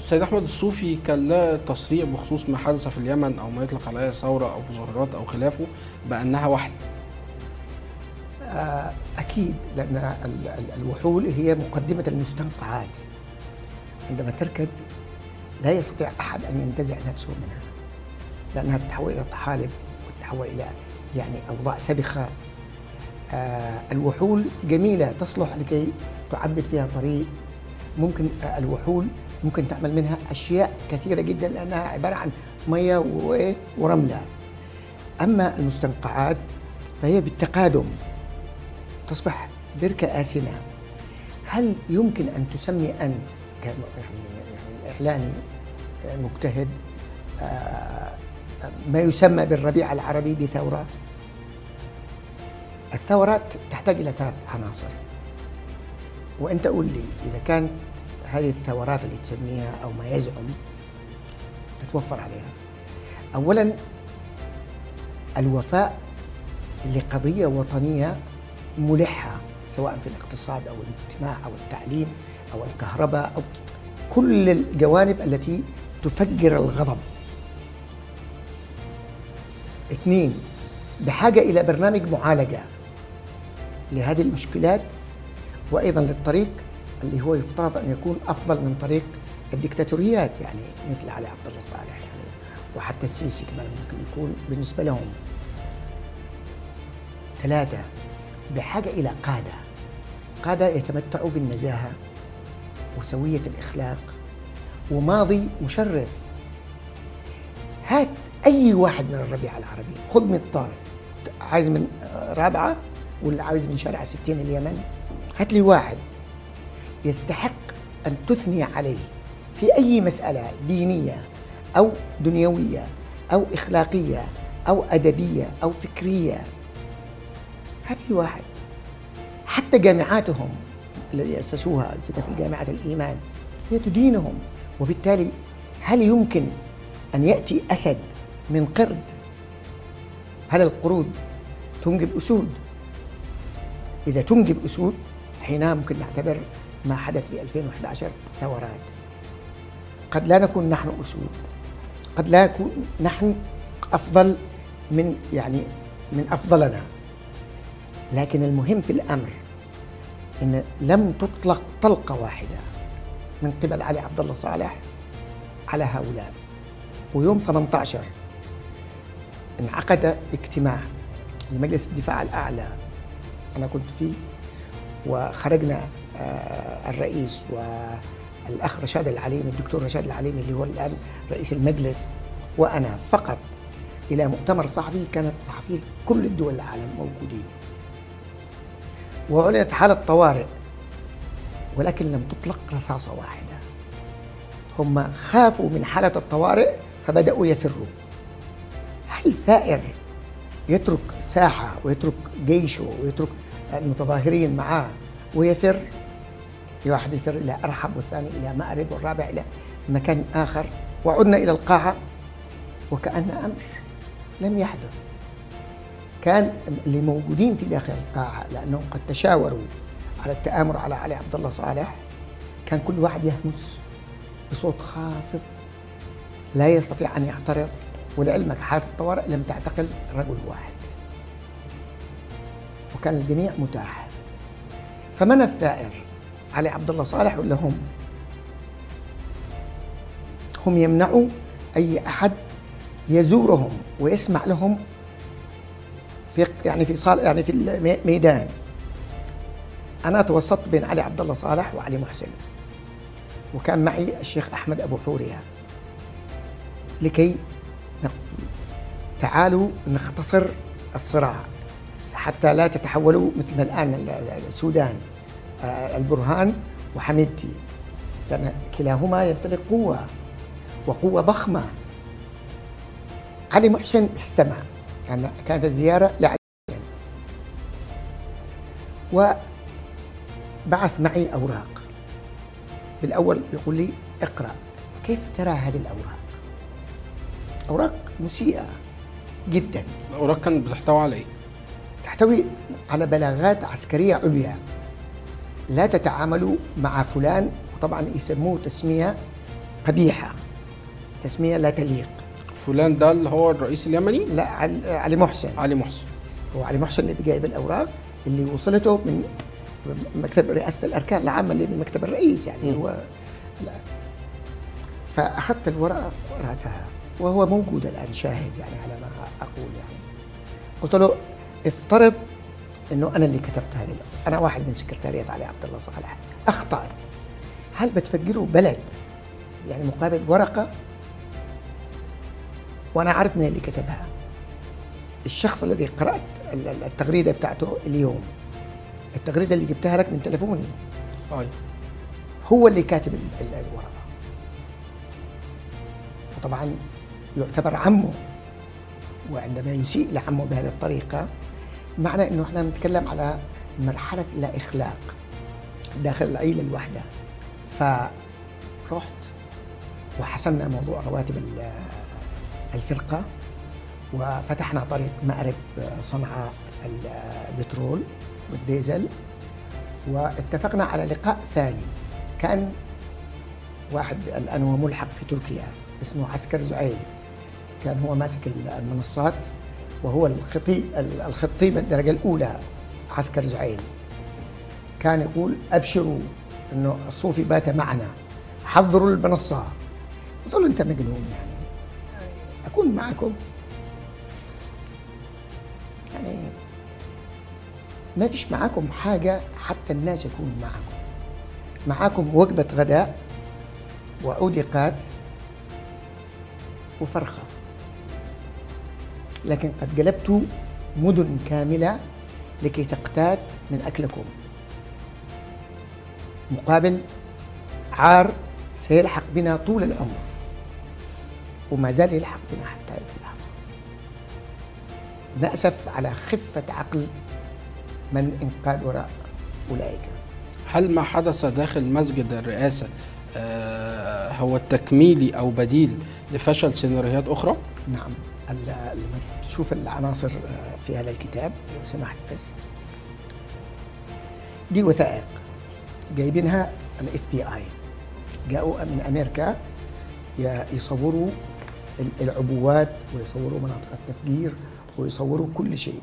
السيد أحمد الصوفي كان له تصريح بخصوص ما حدث في اليمن أو ما يطلق عليها ثورة أو مظاهرات أو خلافه بأنها وحل. أكيد، لأن الوحول هي مقدمة المستنقعات. عندما تركض لا يستطيع أحد أن ينتزع نفسه منها، لأنها تتحول إلى طحالب وتتحول إلى يعني أوضاع سبخة. الوحول جميلة تصلح لكي تعبد فيها طريق. ممكن الوحول ممكن تعمل منها أشياء كثيرة جدا لأنها عبارة عن مية ورملة. أما المستنقعات فهي بالتقادم تصبح بركة آسنة. هل يمكن أن تسمي أنت يعني إعلامي مجتهد ما يسمى بالربيع العربي بثورة؟ الثورات تحتاج إلى 3 عناصر، وأنت قول لي إذا كانت هذه الثورات اللي تسميها أو ما يزعم تتوفر عليها. أولاً الوفاء لقضية وطنية ملحة، سواء في الاقتصاد أو الاجتماع أو التعليم أو الكهرباء أو كل الجوانب التي تفجر الغضب. 2 بحاجة إلى برنامج معالجة لهذه المشكلات، وأيضا للطريق اللي هو يفترض أن يكون أفضل من طريق الدكتاتوريات، يعني مثل علي عبد الله صالح يعني، وحتى السيسي كمان ممكن يكون بالنسبة لهم. 3 بحاجة إلى قادة يتمتعوا بالنزاهة وسوية الإخلاق وماضي مشرف. هات أي واحد من الربيع العربي، خذ من الطارف، عايز من رابعة ولا عايز من شارع 60 اليمن، هات لي واحد يستحق أن تثني عليه في أي مسألة دينية أو دنيوية أو إخلاقية أو أدبية أو فكرية. هات لي واحد. حتى جامعاتهم التي أسسوها مثل جامعة الإيمان هي تدينهم. وبالتالي هل يمكن أن يأتي أسد من قرد؟ هل القرود تنجب أسود؟ إذا تنجب أسود حينها ممكن نعتبر ما حدث في 2011 ثورات. قد لا نكون نحن أسود، قد لا نكون نحن أفضل من أفضلنا، لكن المهم في الأمر إن لم تطلق طلقة واحدة من قبل علي عبد الله صالح على هؤلاء. ويوم 18 انعقد اجتماع لمجلس الدفاع الأعلى، أنا كنت فيه، وخرجنا الرئيس والأخ رشاد العليمي، الدكتور رشاد العليمي اللي هو الآن رئيس المجلس، وأنا فقط، إلى مؤتمر صحفي كانت صحفيين كل الدول العالم موجودين، وأعلنت حالة طوارئ، ولكن لم تطلق رصاصة واحدة. هم خافوا من حالة الطوارئ فبدأوا يفروا. هل ثائر يترك ساحة ويترك جيشه ويترك المتظاهرين معاه ويفر؟ واحد يفر إلى أرحب، والثاني إلى مأرب، والرابع إلى مكان آخر، وعدنا إلى القاعة وكأن أمر لم يحدث. كان اللي موجودين في داخل القاعة لأنهم قد تشاوروا على التآمر على علي عبد الله صالح، كان كل واحد يهمس بصوت خافض لا يستطيع أن يعترض. ولعلمك حالة الطوارئ لم تعتقل رجل واحد، وكان الجميع متاح. فمن الثائر؟ علي عبد الله صالح ولا هم؟ هم يمنعوا أي أحد يزورهم ويسمع لهم في في الميدان. أنا توسطت بين علي عبد الله صالح وعلي محسن، وكان معي الشيخ أحمد أبو حورية، لكي تعالوا نختصر الصراع حتى لا تتحولوا مثل الآن السودان، البرهان وحميدتي، لأن كلاهما يمتلك قوة وقوة ضخمة. علي محسن استمع، يعني كانت الزيارة لعلي محسن، وبعث معي أوراق. بالأول يقول لي اقرأ. كيف ترى هذه الأوراق؟ أوراق مسيئة جدا. الأوراق كانت بتحتوي على إيه؟ تحتوي على بلاغات عسكرية عليا، لا تتعاملوا مع فلان، وطبعا يسموه تسمية قبيحة، تسمية لا تليق. فلان ده اللي هو الرئيس اليمني؟ لا، علي محسن. علي محسن. هو علي محسن اللي جايب الأوراق اللي وصلته من مكتب رئاسة الأركان العامة اللي من مكتب الرئيس يعني. هو فأخذت الورقة وقرأتها وهو موجود الآن شاهد يعني على ما أقول يعني. قلت له افترض إنه أنا اللي كتبت هذه، أنا واحد من سكرتارية علي عبد الله صالح، أخطأت، هل بتفجروا بلد يعني مقابل ورقة وأنا عارف من اللي كتبها؟ الشخص الذي قرأت التغريدة بتاعته اليوم، التغريدة اللي جبتها لك من تلفوني، هو اللي كاتب الورقة، وطبعا يعتبر عمه، وعندما يسيء لعمه بهذه الطريقة معنى انه احنا نتكلم على مرحلة لا اخلاق داخل العيلة الواحدة. فرحت وحسمنا موضوع رواتب الفرقة، وفتحنا طريق مأرب صنعاء البترول والديزل، واتفقنا على لقاء ثاني. كان واحد الآن هو ملحق في تركيا اسمه عسكر زعيل، كان هو ماسك المنصات وهو الخطيب الدرجة الأولى. عسكر زعيل كان يقول أبشروا إنه الصوفي بات معنا، حضروا المنصة. قلت له أنت مجنون يعني أكون معكم؟ يعني ما فيش معاكم حاجة حتى الناس يكونوا معاكم وجبة غداء وعودقات وفرخة، لكن قد جلبت مدن كاملة لكي تقتات من أكلكم مقابل عار سيلحق بنا طول العمر، وما زال يلحق بنا حتى يلحق. نأسف على خفة عقل من انقاد وراء أولئك. هل ما حدث داخل مسجد الرئاسة هو التكميلي أو بديل لفشل سيناريوهات أخرى؟ نعم. لما تشوف العناصر في هذا الكتاب لو سمحت، بس دي وثائق جايبينها الاف بي اي، جاءوا من امريكا يصوروا العبوات ويصوروا مناطق التفجير ويصوروا كل شيء.